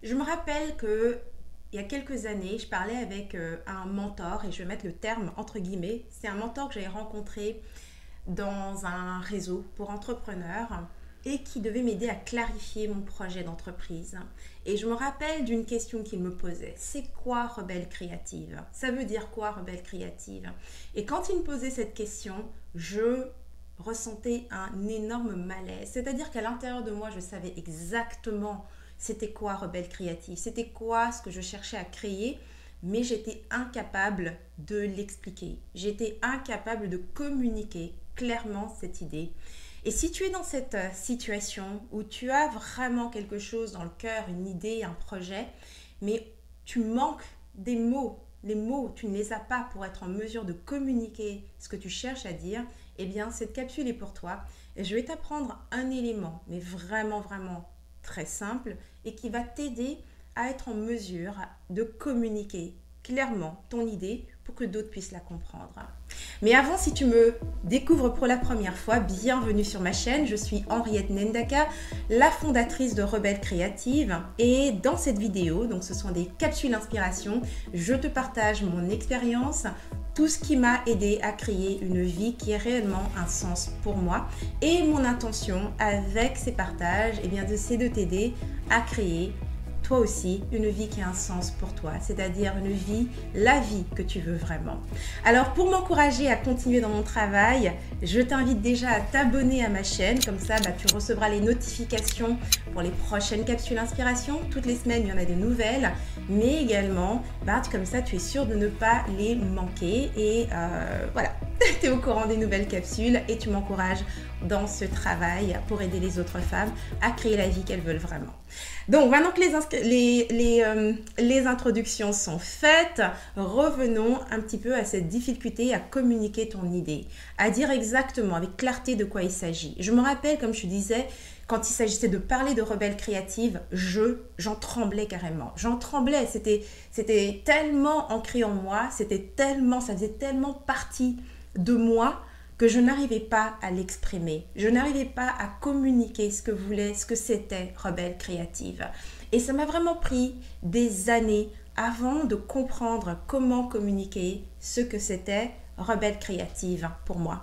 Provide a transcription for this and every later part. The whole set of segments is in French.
Je me rappelle que il y a quelques années, je parlais avec un mentor, et je vais mettre le terme entre guillemets. C'est un mentor que j'avais rencontré dans un réseau pour entrepreneurs et qui devait m'aider à clarifier mon projet d'entreprise. Et je me rappelle d'une question qu'il me posait. C'est quoi rebelle créative? Ça veut dire quoi rebelle créative? Et quand il me posait cette question, je ressentais un énorme malaise. C'est-à-dire qu'à l'intérieur de moi, je savais exactement c'était quoi rebelle créative, c'était quoi ce que je cherchais à créer, mais j'étais incapable de l'expliquer. J'étais incapable de communiquer clairement cette idée. Et si tu es dans cette situation où tu as vraiment quelque chose dans le cœur, une idée, un projet, mais tu manques des mots, les mots, tu ne les as pas pour être en mesure de communiquer ce que tu cherches à dire, eh bien cette capsule est pour toi. Et je vais t'apprendre un élément, mais vraiment, vraiment très simple, et qui va t'aider à être en mesure de communiquer clairement ton idée pour que d'autres puissent la comprendre. Mais avant, si tu me découvres pour la première fois, bienvenue sur ma chaîne. Je suis Henriette Nendaka, la fondatrice de Rebelle Créative. Et dans cette vidéo, donc ce sont des capsules inspiration, je te partage mon expérience, tout ce qui m'a aidé à créer une vie qui ait réellement un sens pour moi. Et mon intention avec ces partages, eh bien, c'est de t'aider à créer toi aussi une vie qui a un sens pour toi, c'est-à-dire une vie, la vie que tu veux vraiment. Alors pour m'encourager à continuer dans mon travail, je t'invite déjà à t'abonner à ma chaîne, comme ça tu recevras les notifications pour les prochaines capsules inspiration. Toutes les semaines il y en a de nouvelles, mais également comme ça tu es sûr de ne pas les manquer et voilà, tu es au courant des nouvelles capsules et tu m'encourages dans ce travail pour aider les autres femmes à créer la vie qu'elles veulent vraiment. Donc maintenant que les introductions sont faites, revenons un petit peu à cette difficulté à communiquer ton idée, à dire exactement avec clarté de quoi il s'agit. Je me rappelle, comme je disais, quand il s'agissait de parler de rebelle créative, j'en tremblais carrément. J'en tremblais, c'était tellement ancré en moi, ça faisait tellement partie de moi que je n'arrivais pas à l'exprimer. Je n'arrivais pas à communiquer ce que c'était rebelle créative. Et ça m'a vraiment pris des années avant de comprendre comment communiquer ce que c'était rebelle créative pour moi.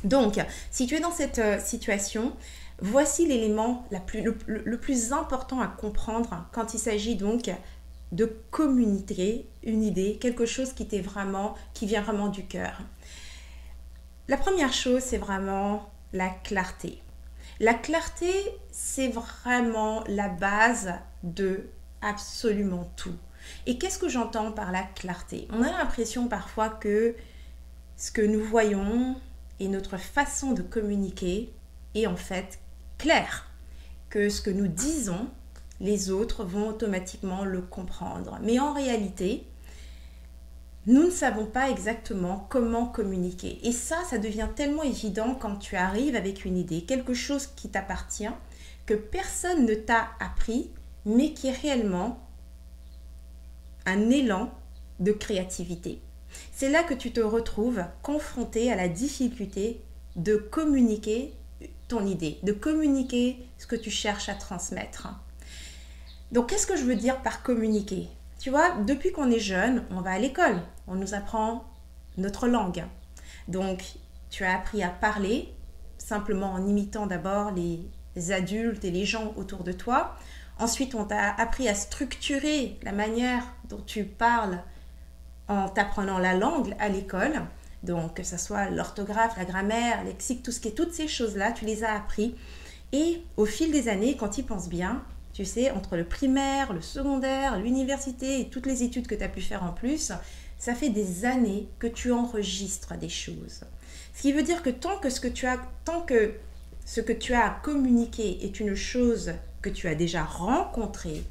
Donc, si tu es dans cette situation, voici l'élément le plus important à comprendre quand il s'agit donc de communiquer une idée, quelque chose qui vient vraiment du cœur. La première chose, c'est vraiment la clarté. La clarté, c'est vraiment la base de absolument tout. Et qu'est-ce que j'entends par la clarté? On a l'impression parfois que ce que nous voyons et notre façon de communiquer est en fait clair, que ce que nous disons, les autres vont automatiquement le comprendre. Mais en réalité, nous ne savons pas exactement comment communiquer. Et ça devient tellement évident quand tu arrives avec une idée, quelque chose qui t'appartient, que personne ne t'a appris, mais qui est réellement un élan de créativité. C'est là que tu te retrouves confronté à la difficulté de communiquer ton idée, de communiquer ce que tu cherches à transmettre. Donc, qu'est-ce que je veux dire par communiquer ? Tu vois, depuis qu'on est jeune, on va à l'école, on nous apprend notre langue. Donc, tu as appris à parler, simplement en imitant d'abord les adultes et les gens autour de toi. Ensuite, on t'a appris à structurer la manière dont tu parles en t'apprenant la langue à l'école. Donc, que ce soit l'orthographe, la grammaire, le lexique, toutes ces choses-là, tu les as appris. Et au fil des années, quand tu y penses bien, tu sais, entre le primaire, le secondaire, l'université et toutes les études que tu as pu faire en plus, ça fait des années que tu enregistres des choses. Ce qui veut dire que tant que ce que tu as à communiquer est une chose que tu as déjà rencontrée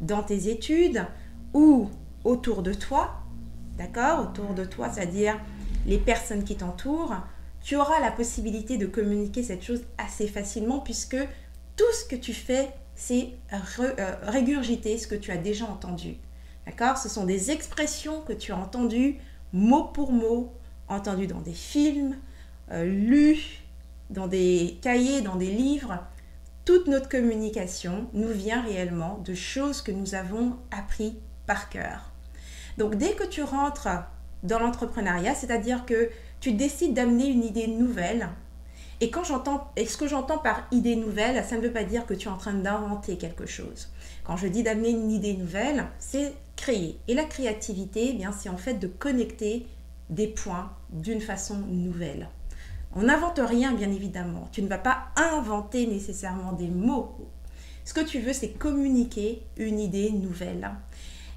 dans tes études ou autour de toi, d'accord, autour de toi, c'est-à-dire les personnes qui t'entourent, tu auras la possibilité de communiquer cette chose assez facilement puisque tout ce que tu fais, c'est régurgiter ce que tu as déjà entendu. D'accord ? Ce sont des expressions que tu as entendues mot pour mot, entendues dans des films, lues, dans des cahiers, dans des livres. toute notre communication nous vient réellement de choses que nous avons apprises par cœur. Donc dès que tu rentres dans l'entrepreneuriat, c'est-à-dire que tu décides d'amener une idée nouvelle, et ce que j'entends par idée nouvelle, ça ne veut pas dire que tu es en train d'inventer quelque chose. Quand je dis d'amener une idée nouvelle, c'est créer. Et la créativité, eh bien, c'est en fait de connecter des points d'une façon nouvelle. On n'invente rien, bien évidemment. Tu ne vas pas inventer nécessairement des mots. Ce que tu veux, c'est communiquer une idée nouvelle.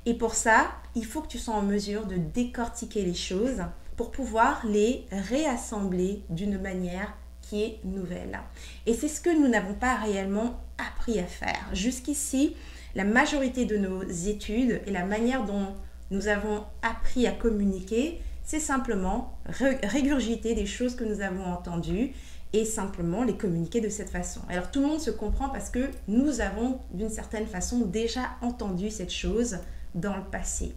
Et pour ça, il faut que tu sois en mesure de décortiquer les choses pour pouvoir les réassembler d'une manière qui est nouvelle. Et c'est ce que nous n'avons pas réellement appris à faire. Jusqu'ici, la majorité de nos études et la manière dont nous avons appris à communiquer, c'est simplement régurgiter des choses que nous avons entendues et simplement les communiquer de cette façon. Alors tout le monde se comprend parce que nous avons d'une certaine façon déjà entendu cette chose dans le passé.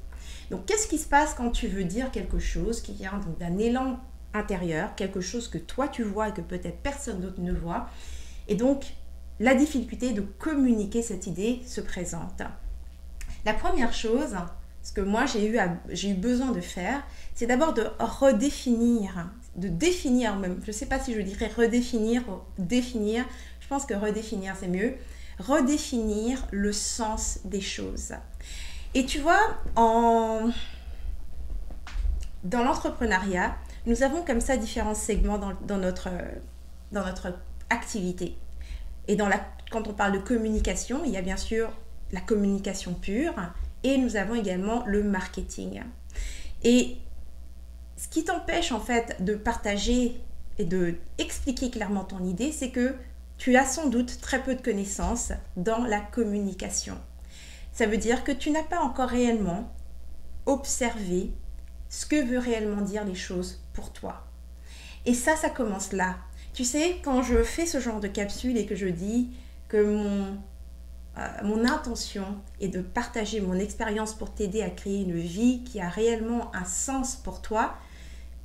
Donc qu'est-ce qui se passe quand tu veux dire quelque chose qui vient d'un élan intérieur, quelque chose que toi tu vois et que peut-être personne d'autre ne voit, et donc la difficulté de communiquer cette idée se présente. La première chose, ce que moi j'ai eu besoin de faire, c'est d'abord de redéfinir, de définir même, je ne sais pas si je dirais redéfinir ou définir, je pense que redéfinir c'est mieux, redéfinir le sens des choses. Et tu vois, dans l'entrepreneuriat, nous avons comme ça différents segments dans notre activité. Et quand on parle de communication, il y a bien sûr la communication pure et nous avons également le marketing. Et ce qui t'empêche en fait de partager et de expliquer clairement ton idée, c'est que tu as sans doute très peu de connaissances dans la communication. Ça veut dire que tu n'as pas encore réellement observé ce que veut réellement dire les choses pour toi. Et ça commence là. Tu sais, quand je fais ce genre de capsule et que je dis que mon intention est de partager mon expérience pour t'aider à créer une vie qui a réellement un sens pour toi,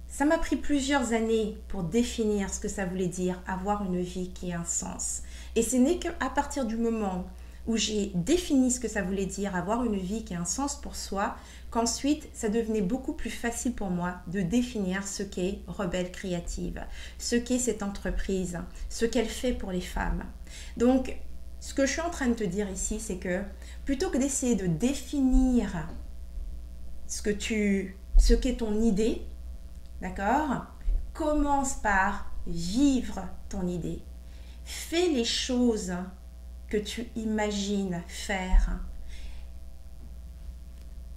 ça m'a pris plusieurs années pour définir ce que ça voulait dire avoir une vie qui a un sens. Et ce n'est qu'à partir du moment où j'ai défini ce que ça voulait dire avoir une vie qui a un sens pour soi, qu'ensuite ça devenait beaucoup plus facile pour moi de définir ce qu'est Rebelle Créative, ce qu'est cette entreprise, ce qu'elle fait pour les femmes. Donc, ce que je suis en train de te dire ici, c'est que plutôt que d'essayer de définir ce qu'est ton idée, d'accord, commence par vivre ton idée. Fais les choses que tu imagines faire.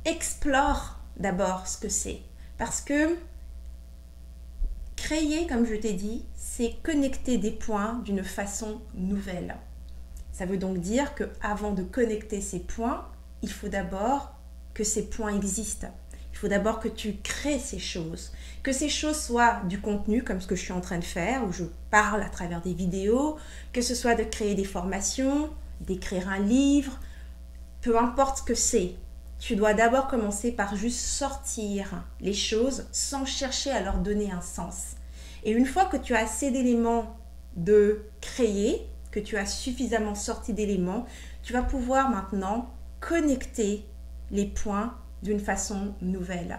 Explore d'abord ce que c'est. Parce que créer, comme je t'ai dit, c'est connecter des points d'une façon nouvelle. Ça veut donc dire qu'avant de connecter ces points, il faut d'abord que ces points existent. Il faut d'abord que tu crées ces choses. Que ces choses soient du contenu, comme ce que je suis en train de faire, où je parle à travers des vidéos, que ce soit de créer des formations, d'écrire un livre, peu importe ce que c'est. Tu dois d'abord commencer par juste sortir les choses sans chercher à leur donner un sens. Et une fois que tu as assez d'éléments de créer, que tu as suffisamment sorti d'éléments, tu vas pouvoir maintenant connecter les points d'une façon nouvelle.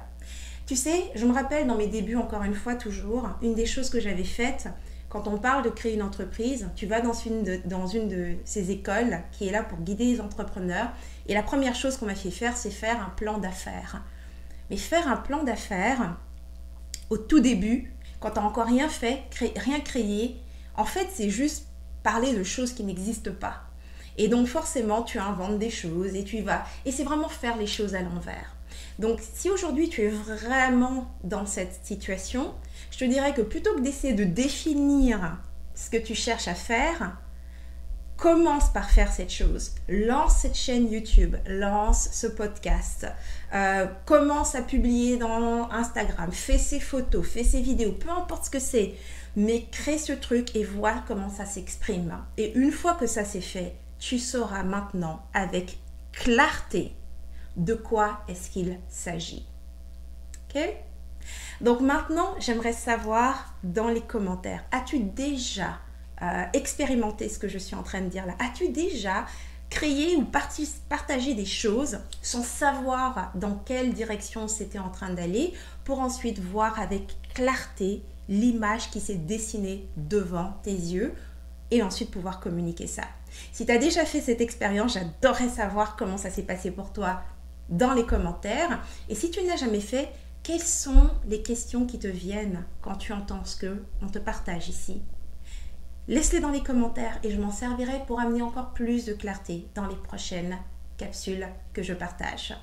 Tu sais, je me rappelle dans mes débuts, encore une fois, toujours, une des choses que j'avais faites, quand on parle de créer une entreprise, tu vas dans une de ces écoles qui est là pour guider les entrepreneurs. Et la première chose qu'on m'a fait faire, c'est faire un plan d'affaires. Mais faire un plan d'affaires, au tout début, quand tu n'as encore rien fait, rien créé, en fait, c'est juste parler de choses qui n'existent pas. Et donc, forcément, tu inventes des choses et tu y vas. Et c'est vraiment faire les choses à l'envers. Donc, si aujourd'hui, tu es vraiment dans cette situation, je te dirais que plutôt que d'essayer de définir ce que tu cherches à faire, commence par faire cette chose. Lance cette chaîne YouTube, lance ce podcast, commence à publier dans Instagram, fais ces photos, fais ces vidéos, peu importe ce que c'est, mais crée ce truc et vois comment ça s'exprime. Et une fois que ça c'est fait, tu sauras maintenant avec clarté de quoi est-ce qu'il s'agit. Ok ? Donc maintenant, j'aimerais savoir dans les commentaires, as-tu déjà expérimenté ce que je suis en train de dire là? As-tu déjà créé ou partagé des choses sans savoir dans quelle direction c'était en train d'aller pour ensuite voir avec clarté l'image qui s'est dessinée devant tes yeux et ensuite pouvoir communiquer ça? Si tu as déjà fait cette expérience, j'adorerais savoir comment ça s'est passé pour toi dans les commentaires. Et si tu ne l'as jamais fait, quelles sont les questions qui te viennent quand tu entends ce qu'on te partage ici? Laisse-les dans les commentaires et je m'en servirai pour amener encore plus de clarté dans les prochaines capsules que je partage.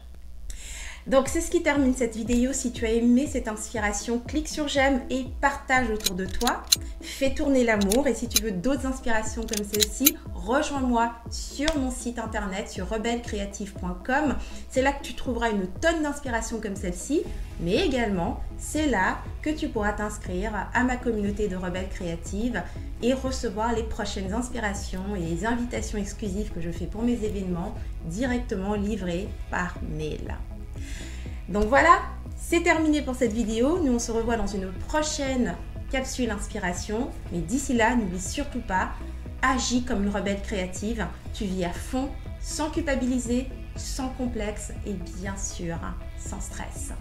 Donc c'est ce qui termine cette vidéo. Si tu as aimé cette inspiration, clique sur j'aime et partage autour de toi. Fais tourner l'amour et si tu veux d'autres inspirations comme celle-ci, rejoins-moi sur mon site internet sur rebellecreative.com. C'est là que tu trouveras une tonne d'inspirations comme celle-ci, mais également c'est là que tu pourras t'inscrire à ma communauté de Rebelle Créative et recevoir les prochaines inspirations et les invitations exclusives que je fais pour mes événements directement livrées par mail. Donc voilà, c'est terminé pour cette vidéo. Nous on se revoit dans une prochaine capsule inspiration. Mais d'ici là, n'oublie surtout pas, agis comme une rebelle créative. Tu vis à fond, sans culpabiliser, sans complexe et bien sûr, sans stress.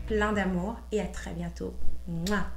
Plein d'amour et à très bientôt. Mouah.